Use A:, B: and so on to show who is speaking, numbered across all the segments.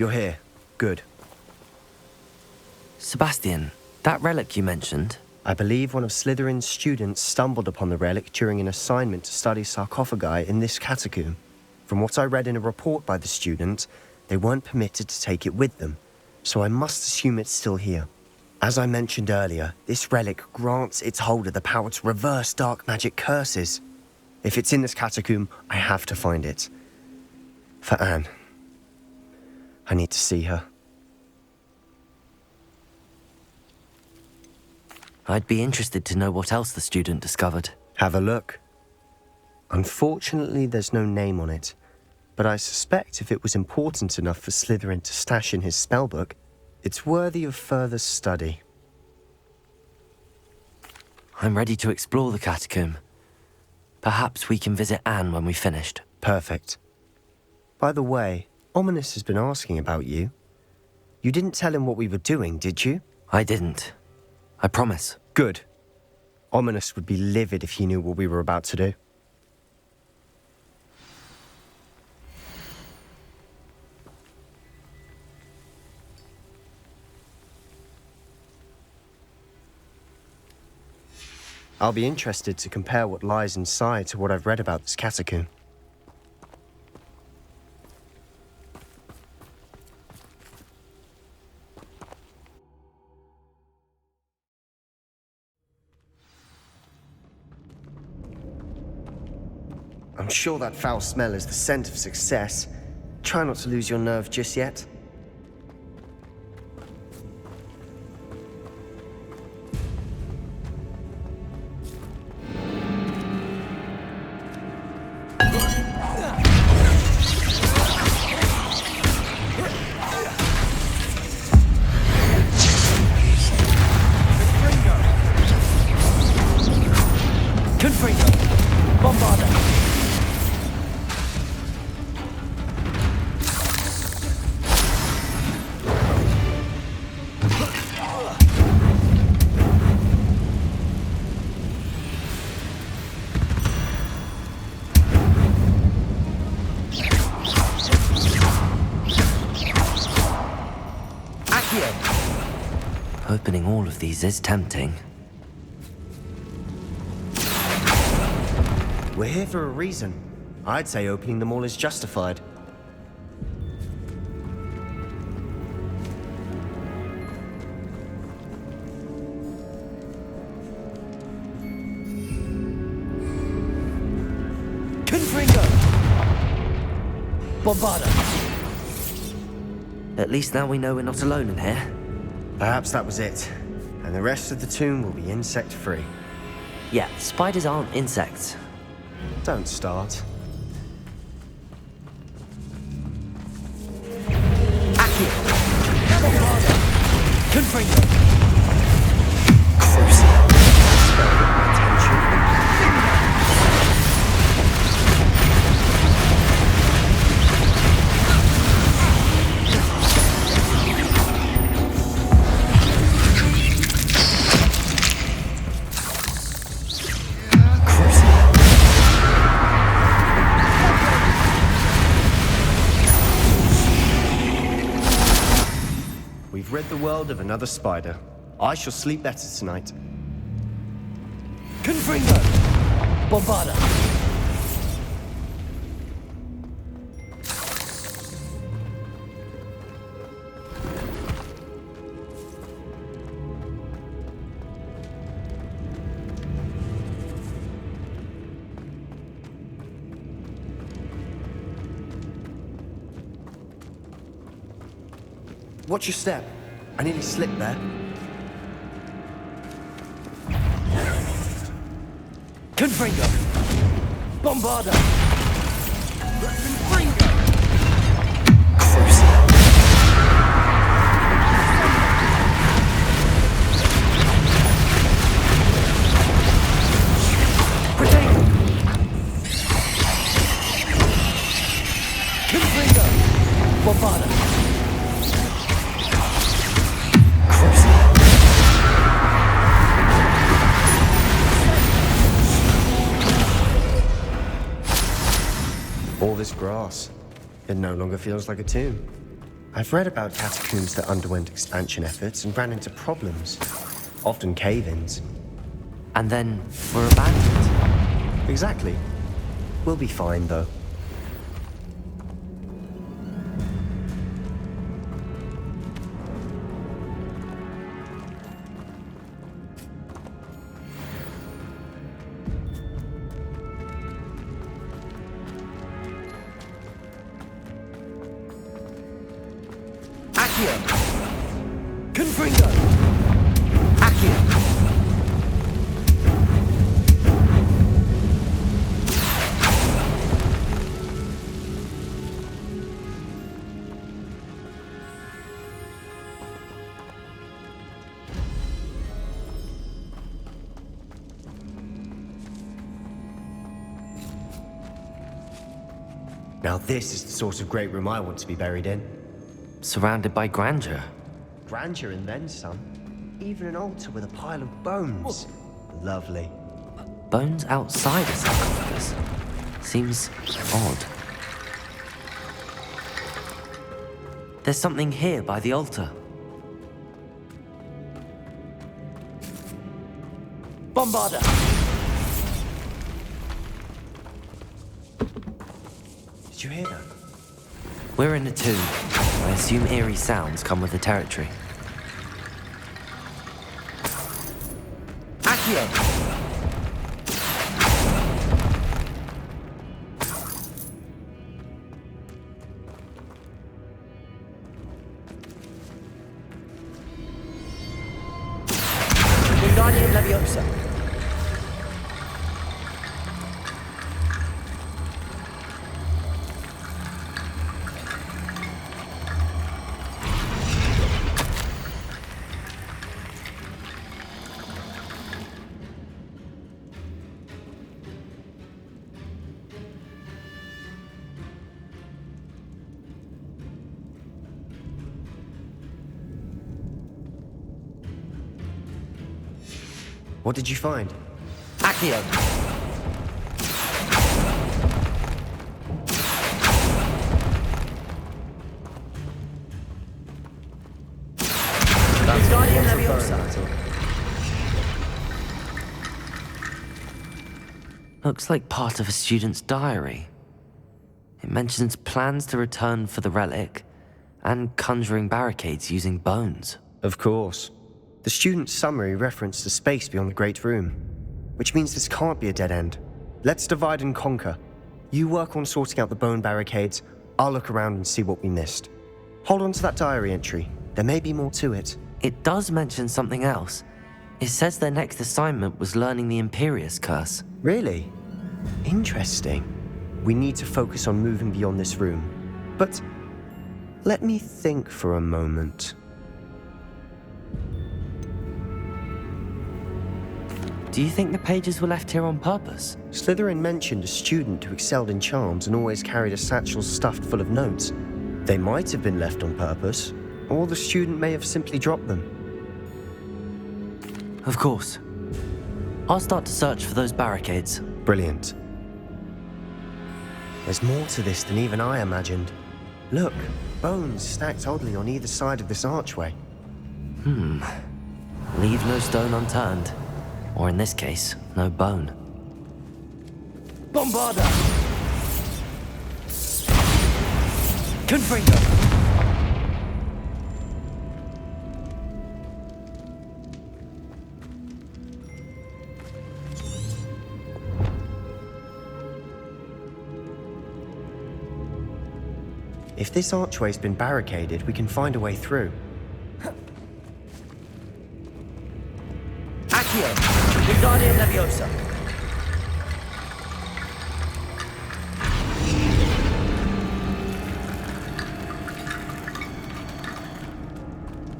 A: You're here. Good.
B: Sebastian, that relic you mentioned?
A: I believe one of Slytherin's students stumbled upon the relic during an assignment to study sarcophagi in this catacomb. From what I read in a report by the student, they weren't permitted to take it with them, so I must assume it's still here. As I mentioned earlier, this relic grants its holder the power to reverse dark magic curses. If it's in this catacomb, I have to find it. For Anne. I need to see her.
B: I'd be interested to know what else the student discovered.
A: Have a look. Unfortunately, there's no name on it, but I suspect if it was important enough for Slytherin to stash in his spellbook, it's worthy of further study.
B: I'm ready to explore the catacomb. Perhaps we can visit Anne when we've finished.
A: Perfect. By the way, Ominous has been asking about you. You didn't tell him what we were doing, did you?
B: I didn't. I promise.
A: Good. Ominous would be livid if he knew what we were about to do. I'll be interested to compare what lies inside to what I've read about this catacomb. I'm sure that foul smell is the scent of success. Try not to lose your nerve just yet.
B: Opening all of these is tempting.
A: We're here for a reason. I'd say opening them all is justified.
B: Confringo! Bombarda! At least now we know we're not alone in here.
A: Perhaps that was it, and the rest of the tomb will be insect-free.
B: Yeah, spiders aren't insects.
A: Don't start.
B: Accio! Confringo!
A: We've rid the world of another spider. I shall sleep better tonight.
B: Confringo! Bombarda!
A: Watch your step. I nearly slipped there.
B: Confringo! Bombarda! Confringo! Protego! Confringo! Bombarda!
A: All this grass. It no longer feels like a tomb. I've read about catacombs that underwent expansion efforts and ran into problems, often cave-ins.
B: And then were abandoned.
A: Exactly. We'll be fine, though.
B: Accio! Confringo! Accio!
A: Now this is the sort of great room I want to be buried in.
B: Surrounded by grandeur.
A: Grandeur and then some. Even an altar with a pile of bones. Lovely.
B: Bones outside a sarcophagus. Seems odd. There's something here by the altar. Bombarda!
A: Did you hear that?
B: We're in a tomb. I assume eerie sounds come with the territory. Accio! Wingardium Leviosa.
A: What did you find?
B: Accio! Wingardium Leviosa. Looks like part of a student's diary. It mentions plans to return for the relic and conjuring barricades using bones.
A: Of course. The student's summary referenced the space beyond the Great Room, which means this can't be a dead end. Let's divide and conquer. You work on sorting out the bone barricades, I'll look around and see what we missed. Hold on to that diary entry. There may be more to it.
B: It does mention something else. It says their next assignment was learning the Imperious curse.
A: Really? Interesting. We need to focus on moving beyond this room. But let me think for a moment.
B: Do you think the pages were left here on purpose?
A: Slytherin mentioned a student who excelled in charms and always carried a satchel stuffed full of notes. They might have been left on purpose, or the student may have simply dropped them.
B: Of course. I'll start to search for those barricades.
A: Brilliant. There's more to this than even I imagined. Look, bones stacked oddly on either side of this archway.
B: Leave no stone unturned. Or in this case, no bone. Bombarda! Confringo!
A: If this archway's been barricaded, we can find a way through.
B: Accio! Wingardium Leviosa!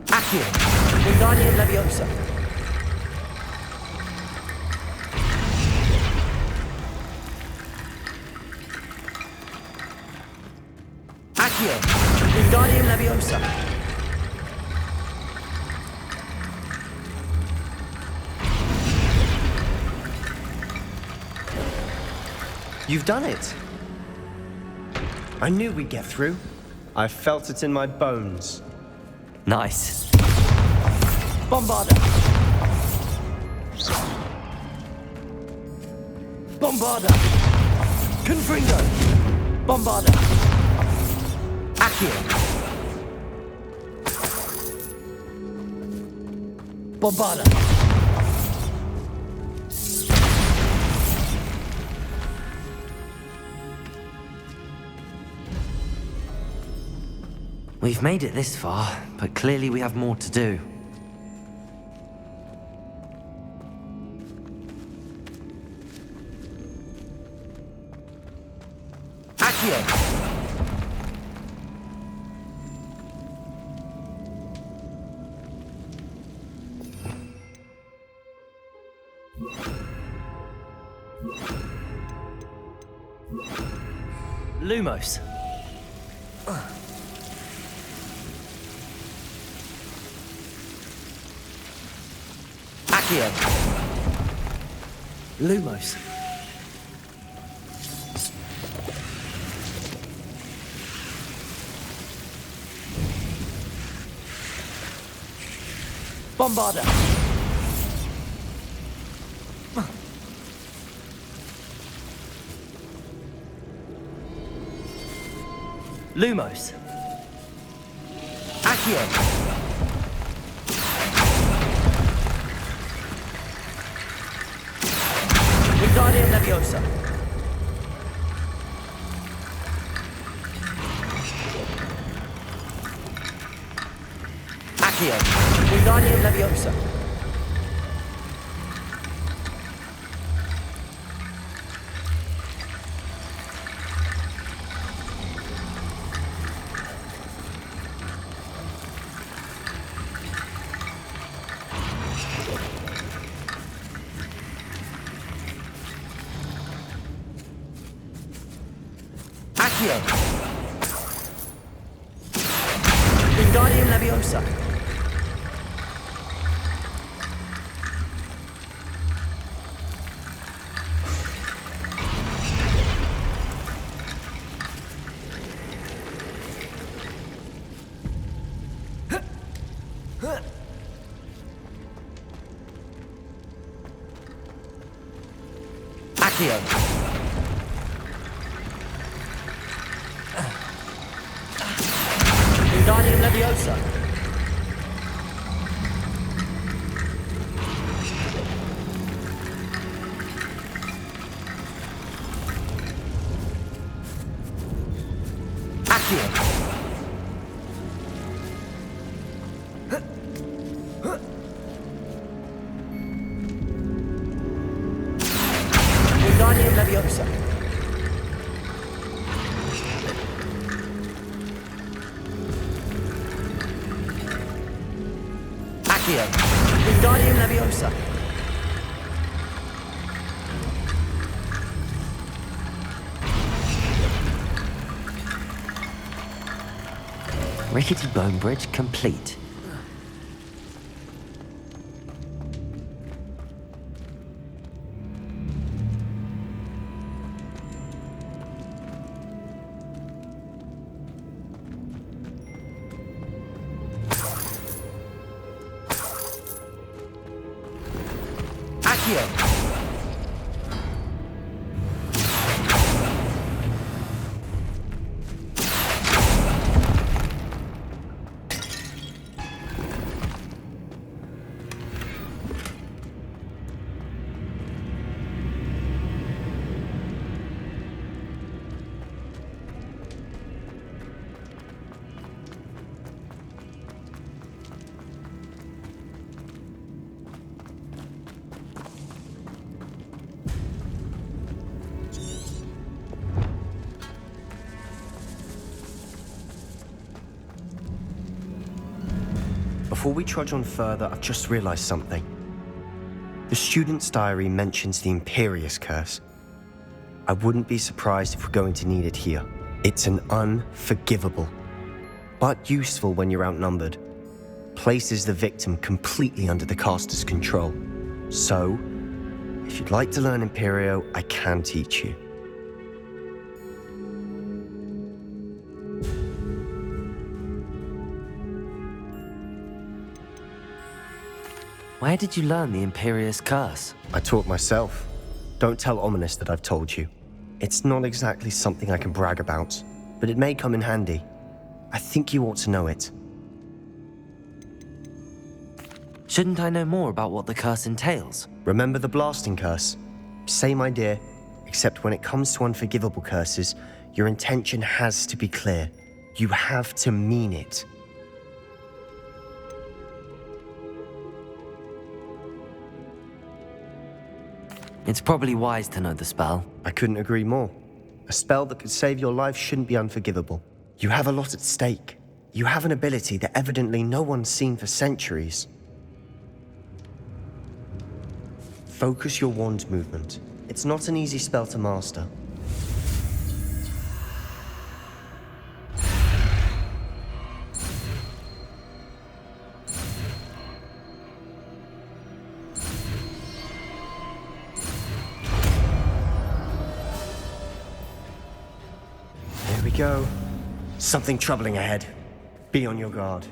B: Accio! Wingardium Leviosa! Accio! Wingardium Leviosa!
A: You've done it! I knew we'd get through. I felt it in my bones.
B: Nice.
C: Bombarda! Bombarda! Confringo! Bombarda! Accio! Bombarda!
B: We've made it this far, but clearly we have more to do.
C: Accio! Lumos. Accio. Lumos. Bombarda. Lumos. Accio. Wingardium Leviosa. Accio. Wingardium Leviosa. Accio. Wingardium Leviosa. Accio. Wingardium Leviosa. Accio. Wingardium Leviosa. Accio. Wingardium Leviosa.
B: Rickety bone bridge complete.
C: Accio.
A: Before we trudge on further, I've just realized something. The student's diary mentions the Imperious curse. I wouldn't be surprised if we're going to need it here. It's an unforgivable, but useful when you're outnumbered. Places the victim completely under the caster's control. So, if you'd like to learn Imperio, I can teach you.
B: Where did you learn the Imperious curse?
A: I taught myself. Don't tell Ominous that I've told you. It's not exactly something I can brag about, but it may come in handy. I think you ought to know it.
B: Shouldn't I know more about what the curse entails?
A: Remember the blasting curse? Same idea, except when it comes to unforgivable curses, your intention has to be clear. You have to mean it.
B: It's probably wise to know the spell.
A: I couldn't agree more. A spell that could save your life shouldn't be unforgivable. You have a lot at stake. You have an ability that evidently no one's seen for centuries. Focus your wand movement. It's not an easy spell to master. Here we go. Something troubling ahead. Be on your guard.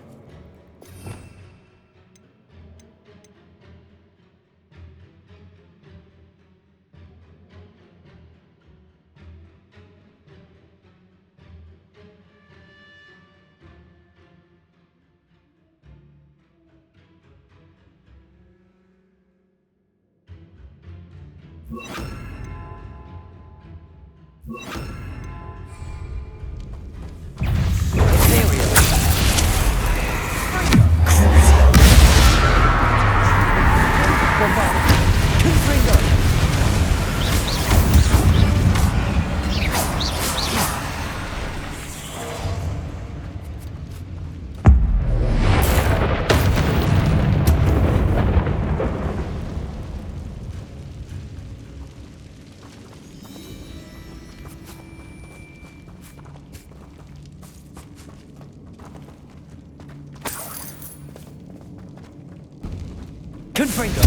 C: Confringo.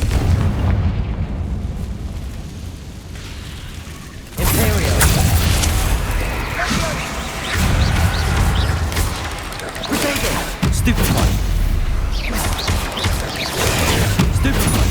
C: Imperio. Potato. Stupefy. Stupefy.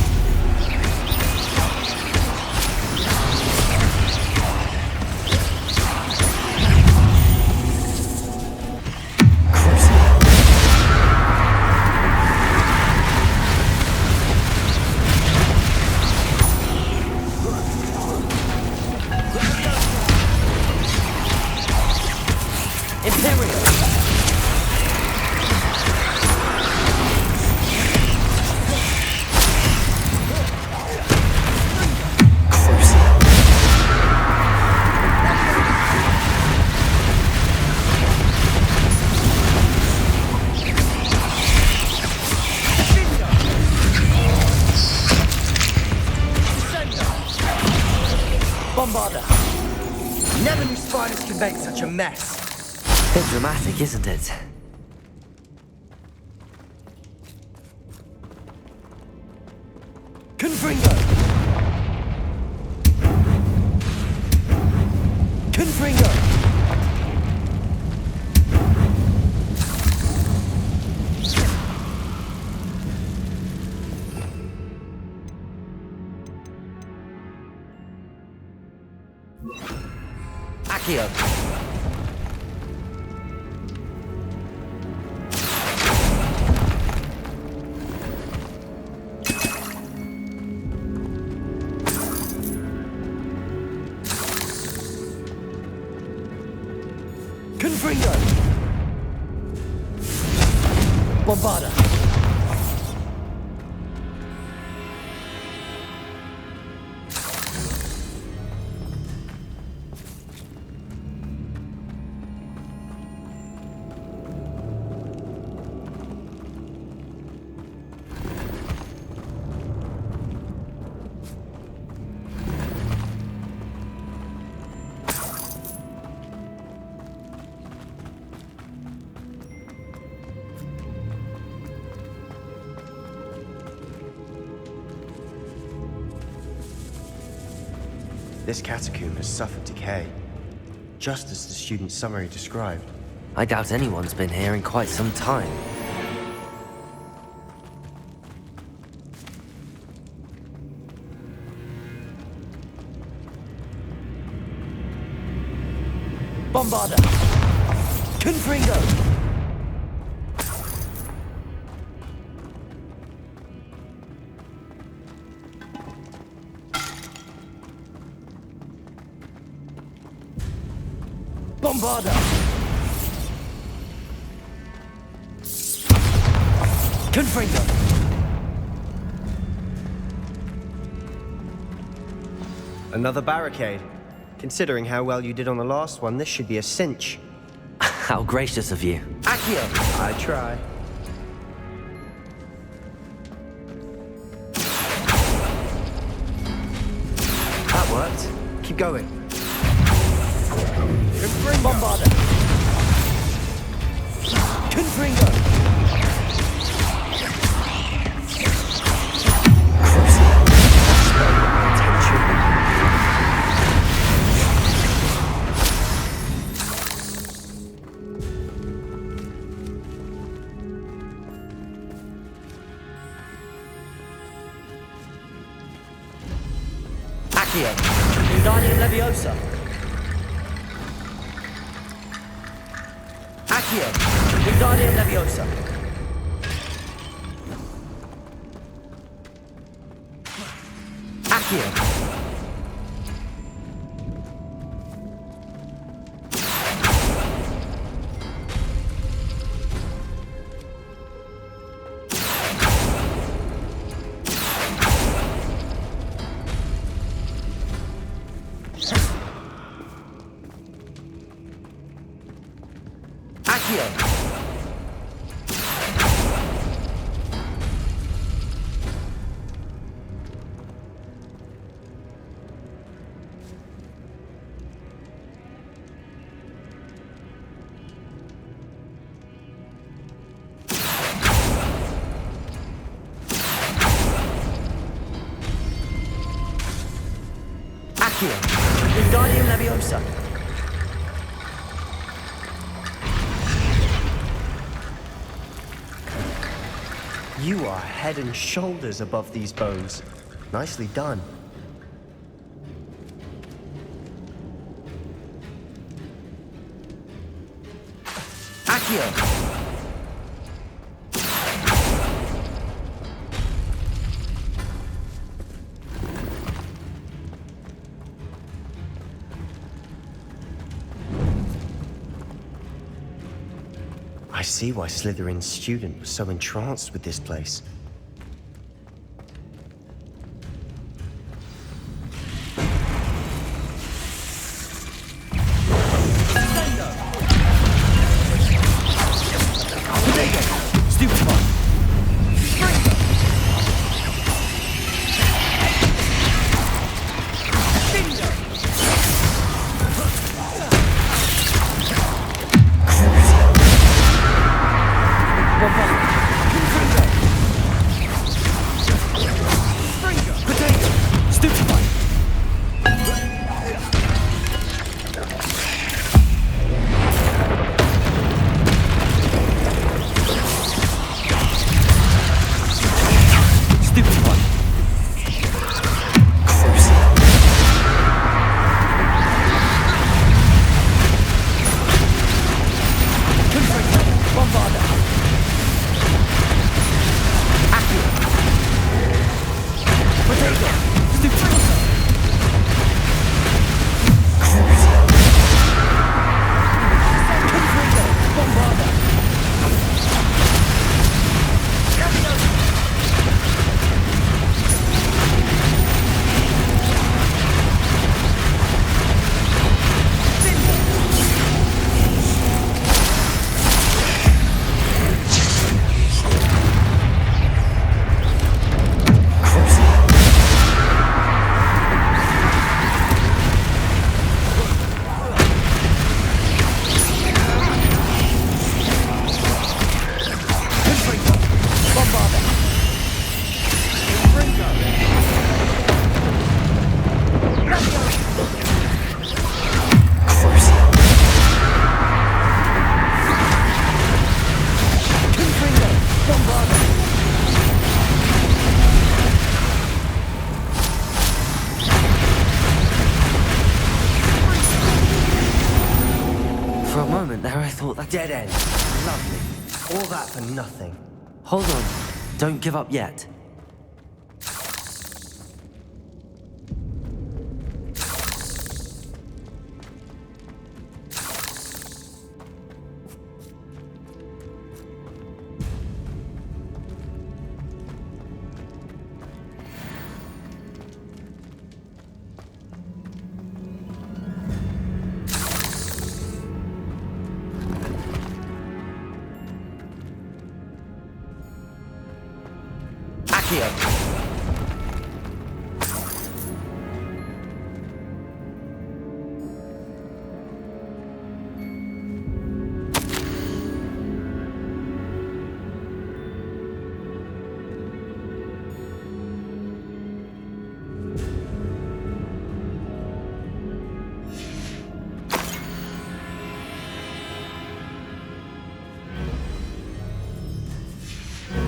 A: Never knew spiders could make such a mess.
B: Bit dramatic, isn't it?
C: Confringo. Confringo. Accio. Confringo. Bombarda.
A: This catacomb has suffered decay, just as the student's summary described.
B: I doubt anyone's been here in quite some time.
C: Bombarda. Confringo. Bombarda. Confringo.
A: Another barricade. Considering how well you did on the last one, this should be a cinch.
B: How gracious of you.
C: Accio.
A: I try. That worked. Keep going.
C: Bombarda. Confringo. Accio. Wingardium Leviosa. Accio. Wingardium Leviosa. Accio. Accio. Accio. Wingardium Leviosa.
A: You are head and shoulders above these bones. Nicely done.
C: Accio.
A: I see why Slytherin's student was so entranced with this place.
C: Stupefy.
B: For a moment there, I thought that...
A: Dead end. Lovely. All that for nothing.
B: Hold on. Don't give up yet.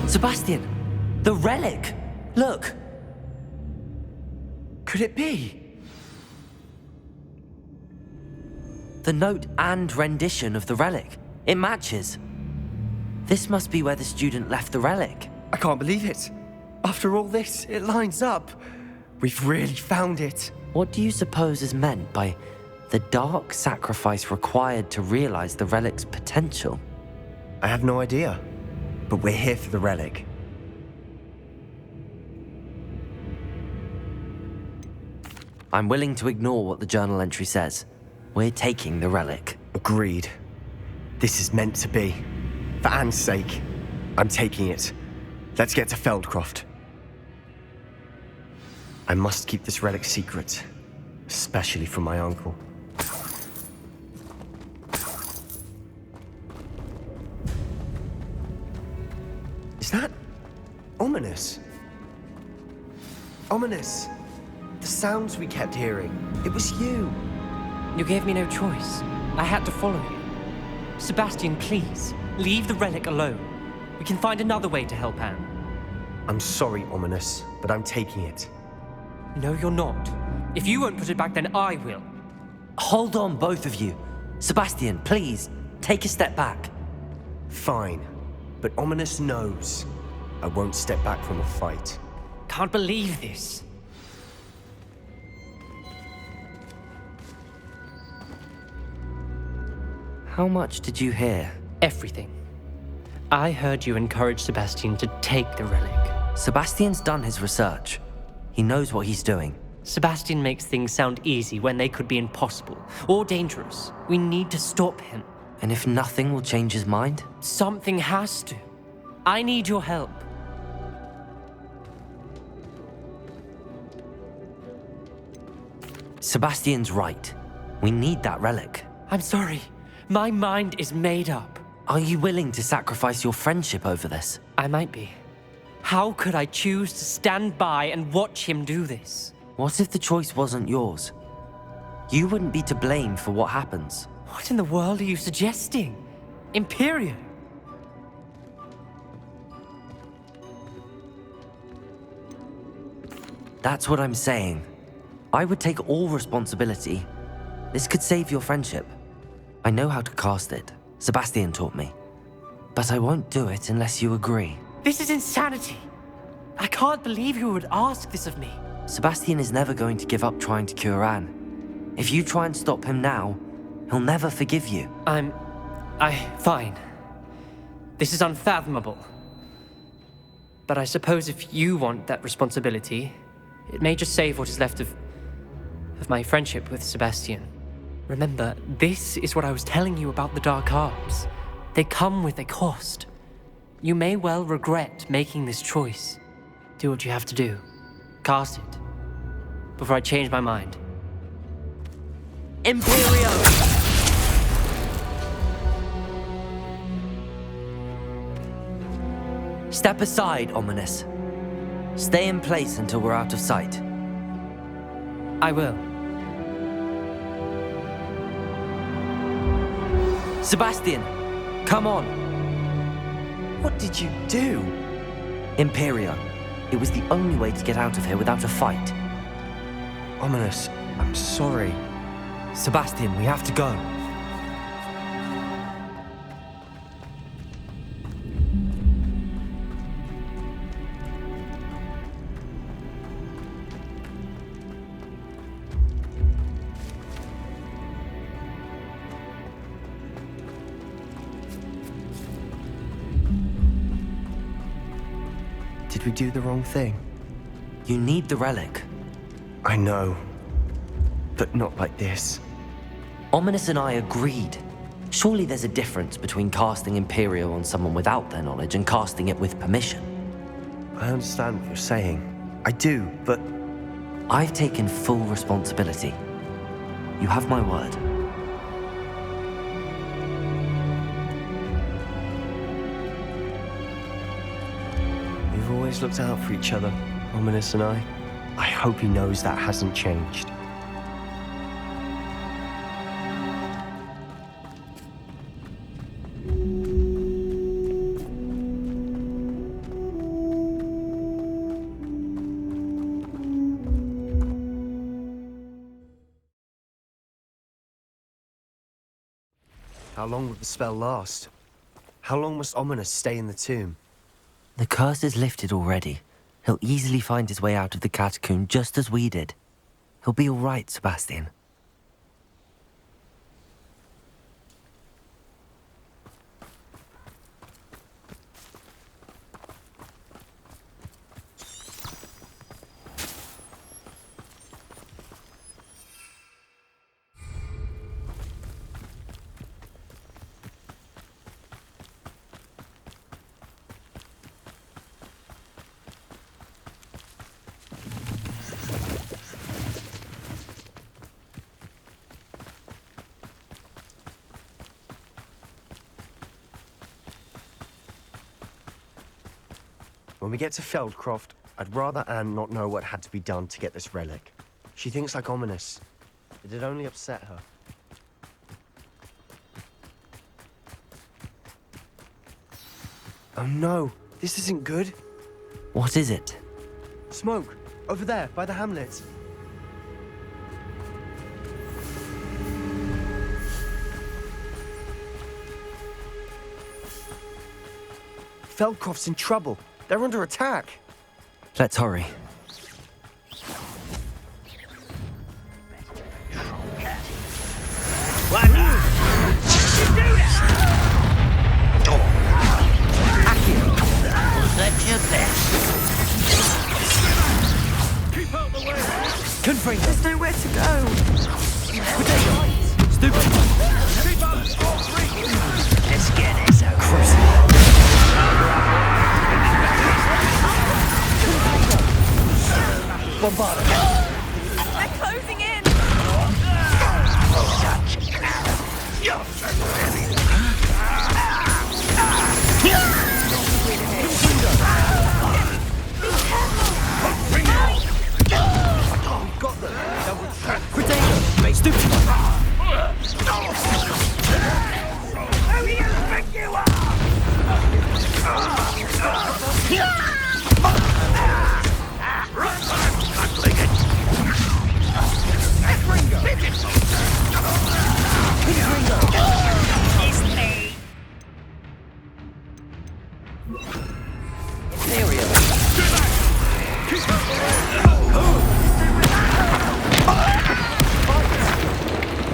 B: Sebastian! The relic! Look!
A: Could it be?
B: The note and rendition of the relic. It matches. This must be where the student left the relic.
A: I can't believe it. After all this, it lines up. We've really found it.
B: What do you suppose is meant by the dark sacrifice required to realize the relic's potential?
A: I have no idea. But we're here for the relic.
B: I'm willing to ignore what the journal entry says. We're taking the relic.
A: Agreed. This is meant to be. For Anne's sake, I'm taking it. Let's get to Feldcroft. I must keep this relic secret, especially from my uncle. Is that ominous? Ominous. The sounds we kept hearing. It was you.
D: You gave me no choice. I had to follow you. Sebastian, please, leave the relic alone. We can find another way to help Anne.
A: I'm sorry, Ominous, but I'm taking it.
D: No, you're not. If you won't put it back, then I will.
B: Hold on, both of you. Sebastian, please, take a step back.
A: Fine, but Ominous knows I won't step back from a fight.
D: Can't believe this.
B: How much did you hear?
D: Everything. I heard you encourage Sebastian to take the relic.
B: Sebastian's done his research. He knows what he's doing.
D: Sebastian makes things sound easy when they could be impossible or dangerous. We need to stop him.
B: And if nothing will change his mind?
D: Something has to. I need your help.
B: Sebastian's right. We need that relic.
D: I'm sorry. My mind is made up.
B: Are you willing to sacrifice your friendship over this?
D: I might be. How could I choose to stand by and watch him do this?
B: What if the choice wasn't yours? You wouldn't be to blame for what happens.
D: What in the world are you suggesting? Imperio?
B: That's what I'm saying. I would take all responsibility. This could save your friendship. I know how to cast it. Sebastian taught me. But I won't do it unless you agree.
D: This is insanity. I can't believe you would ask this of me.
B: Sebastian is never going to give up trying to cure Anne. If you try and stop him now, he'll never forgive you.
D: Fine. This is unfathomable. But I suppose if you want that responsibility, it may just save what is left of my friendship with Sebastian. Remember, this is what I was telling you about the dark arts. They come with a cost. You may well regret making this choice. Do what you have to do. Cast it. Before I change my mind.
B: Imperio! Step aside, Ominous. Stay in place until we're out of sight.
D: I will.
B: Sebastian, come on.
A: What did you do?
B: Imperio. It was the only way to get out of here without a fight.
A: Ominous, I'm sorry.
B: Sebastian, we have to go.
A: Did we do the wrong thing?
B: You need the relic.
A: I know. But not like this.
B: Ominous and I agreed. Surely there's a difference between casting Imperio on someone without their knowledge and casting it with permission.
A: I understand what you're saying. I do, but
B: I've taken full responsibility. You have my word.
A: we've always looked out for each other, Ominous and I. I hope he knows that hasn't changed. How long will the spell last? How long must Ominous stay in the tomb?
B: The curse is lifted already. He'll easily find his way out of the catacomb just as we did. He'll be all right, Sebastian.
A: When we get to Feldcroft, I'd rather Anne not know what had to be done to get this relic. She thinks like Ominous. It'd only upset her. Oh no, this isn't good.
B: What is it?
A: Smoke, over there, by the hamlet. Feldcroft's in trouble. They're under attack.
B: Let's hurry.
C: Confront.
E: There's nowhere to go.
C: Stupid.
E: Let's get this over.
C: Bombard.
E: They're closing in.
A: Got them.
C: Potato. Stupid.
E: Who do you think you are? It's me.
C: Imperio.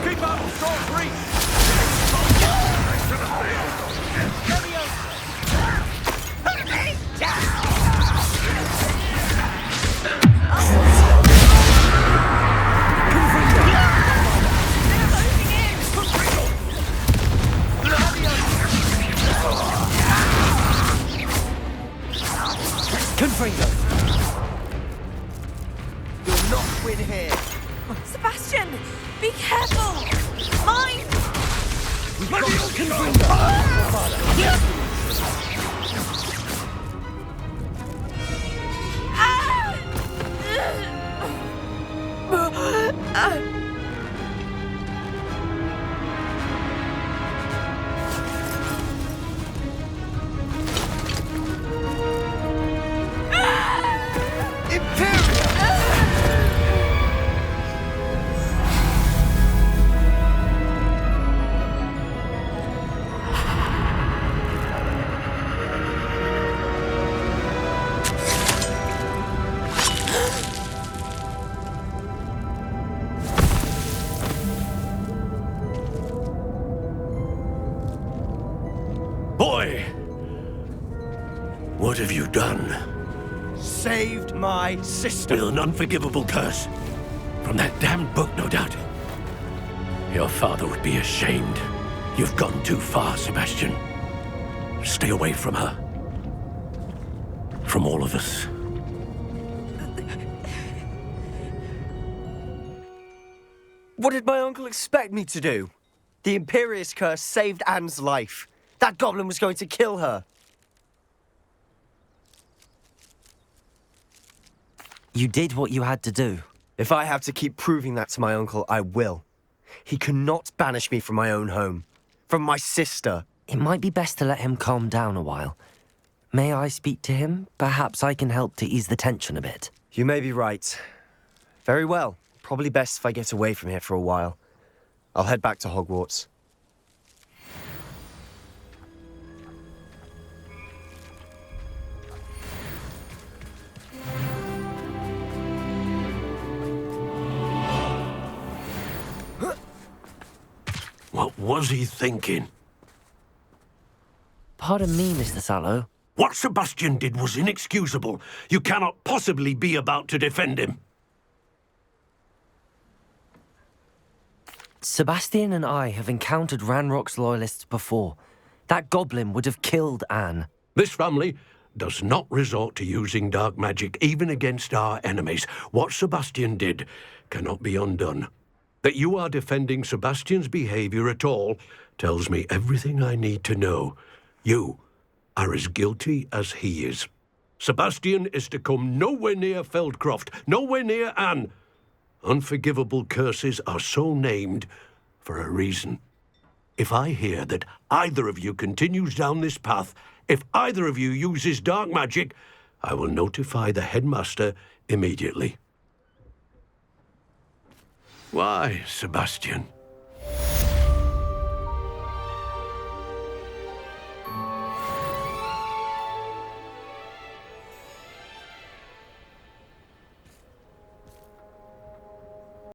C: Keep up, strong three. Confringo.
A: You'll not win here.
E: Sebastian, be careful. Mine.
F: Boy! What have you done?
A: saved my sister.
F: With an unforgivable curse. From that damned book, no doubt. Your father would be ashamed. You've gone too far, Sebastian. Stay away from her. From all of us.
A: What did my uncle expect me to do? The Imperious curse saved Anne's life. That goblin was going to kill her.
B: You did what you had to do.
A: If I have to keep proving that to my uncle, I will. He cannot banish me from my own home. From my sister.
B: It might be best to let him calm down a while. May I speak to him? Perhaps I can help to ease the tension a bit.
A: You may be right. Very well. Probably best if I get away from here for a while. I'll head back to Hogwarts.
F: What was he thinking?
B: Pardon me, Mr. Sallow.
F: What Sebastian did was inexcusable. You cannot possibly be about to defend him.
B: Sebastian and I have encountered Ranrock's loyalists before. That goblin would have killed Anne.
F: This family does not resort to using dark magic even against our enemies. What Sebastian did cannot be undone. That you are defending Sebastian's behavior at all tells me everything I need to know. You are as guilty as he is. Sebastian is to come nowhere near Feldcroft, nowhere near Anne. Unforgivable curses are so named for a reason. If I hear that either of you continues down this path, if either of you uses dark magic, I will notify the headmaster immediately. Why, Sebastian?